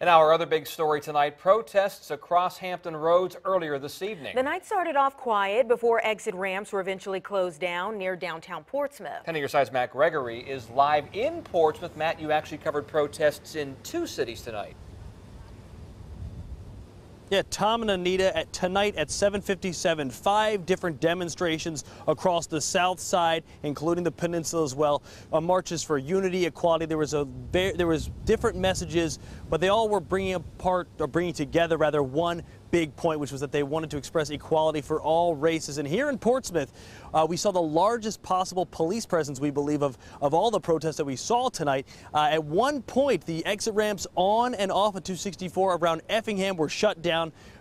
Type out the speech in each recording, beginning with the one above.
And our other big story tonight, protests across Hampton Roads earlier this evening. The night started off quiet before exit ramps were eventually closed down near downtown Portsmouth. 10 on your side's Matt Gregory is live in Portsmouth. Matt, you actually covered protests in 2 cities tonight. Yeah, Tom and Anita, tonight at 7:57, 5 different demonstrations across the south side, including the peninsula as well. Marches for unity, equality. There was different messages, but they all were bringing together one big point, which was that they wanted to express equality for all races. And here in Portsmouth, we saw the largest possible police presence, we believe, of all the protests that we saw tonight. At one point, the exit ramps on and off of 264 around Effingham were shut down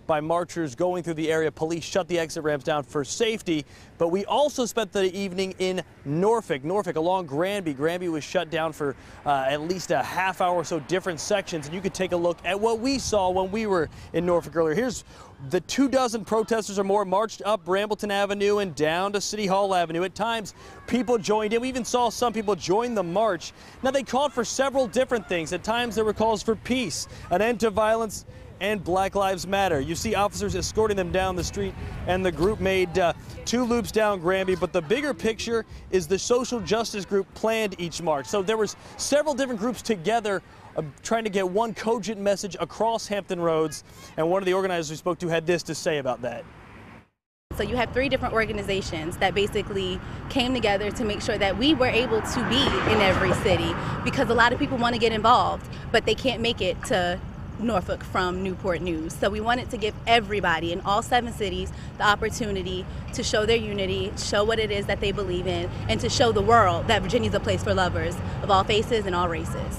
by marchers going through the area. Police shut the exit ramps down for safety. But we also spent the evening in Norfolk along Granby. Granby was shut down for at least a half hour or so, different sections. And you could take a look at what we saw when we were in Norfolk earlier. Here's the 24 protesters or more marched up Brambleton Avenue and down to City Hall Avenue. At times, people joined in. We even saw some people join the march. Now, they called for several different things. At times, there were calls for peace, an end to violence, and Black Lives Matter. You see officers escorting them down the street, and the group made 2 loops down Granby. But the bigger picture is the social justice group planned each march. So there was several different groups together trying to get one cogent message across Hampton Roads. And one of the organizers we spoke to had this to say about that. So you have 3 different organizations that basically came together to make sure that we were able to be in every city, because a lot of people want to get involved, but they can't make it to Norfolk from Newport News. So we wanted to give everybody in all 7 cities the opportunity to show their unity, show what it is that they believe in, and to show the world that Virginia is a place for lovers of all faces and all races.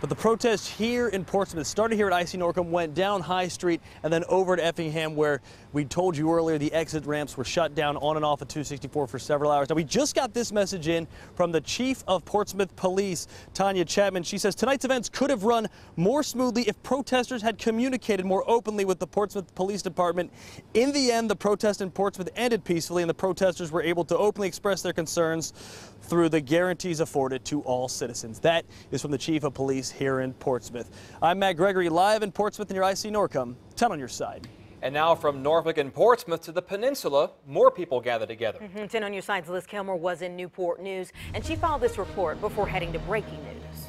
But the protest here in Portsmouth started here at IC Norcom, went down High Street, and then over to Effingham, where we told you earlier the exit ramps were shut down on and off of 264 for several hours. Now, we just got this message in from the Chief of Portsmouth Police, Tanya Chapman. She says tonight's events could have run more smoothly if protesters had communicated more openly with the Portsmouth Police Department. In the end, the protest in Portsmouth ended peacefully, and the protesters were able to openly express their concerns through the guarantees afforded to all citizens. That is from the Chief of Police here in Portsmouth. I'm Matt Gregory, live in Portsmouth near IC Norcom. 10 on your side. And now from Norfolk and Portsmouth to the peninsula, more people gather together. 10 on your side's Liz Kilmer was in Newport News, and she filed this report before heading to breaking news.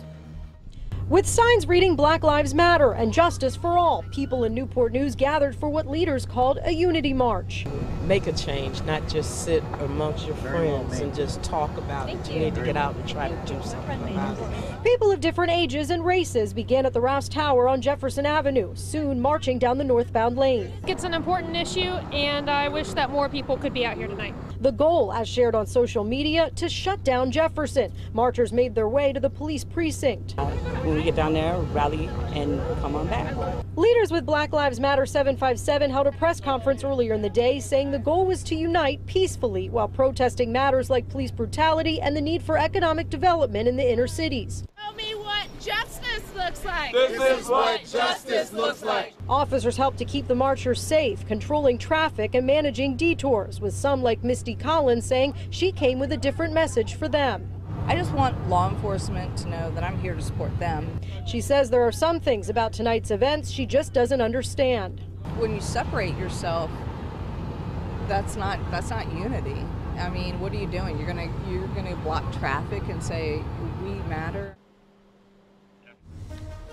With signs reading Black Lives Matter and Justice for All, people in Newport News gathered for what leaders called a unity march. Make a change, not just sit amongst your friends and just talk about it. You need to get out and try to do something about it. People of different ages and races began at the Rouse Tower on Jefferson Avenue, soon marching down the northbound lane. It's an important issue, and I wish that more people could be out here tonight. The goal, as shared on social media, to shut down Jefferson. Marchers made their way to the police precinct. When we get down there, rally and come on back. Leaders with Black Lives Matter 757 held a press conference earlier in the day saying the goal was to unite peacefully while protesting matters like police brutality and the need for economic development in the inner cities. Tell me what justice looks like. This is what justice looks like. Officers helped to keep the marchers safe, controlling traffic and managing detours, with some like Misty Collins saying she came with a different message for them. I just want law enforcement to know that I'm here to support them. She says there are some things about tonight's events she just doesn't understand. When you separate yourself, that's not unity. I mean, what are you doing? You're gonna block traffic and say we matter.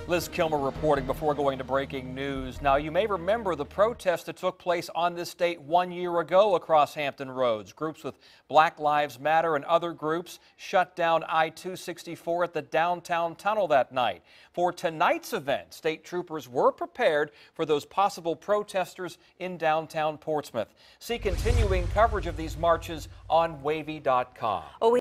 Liz Kilmer reporting before going to breaking news. Now, you may remember the protest that took place on this date 1 year ago across Hampton Roads. Groups with Black Lives Matter and other groups shut down I-264 at the downtown tunnel that night. For tonight's event, state troopers were prepared for those possible protesters in downtown Portsmouth. See continuing coverage of these marches on wavy.com.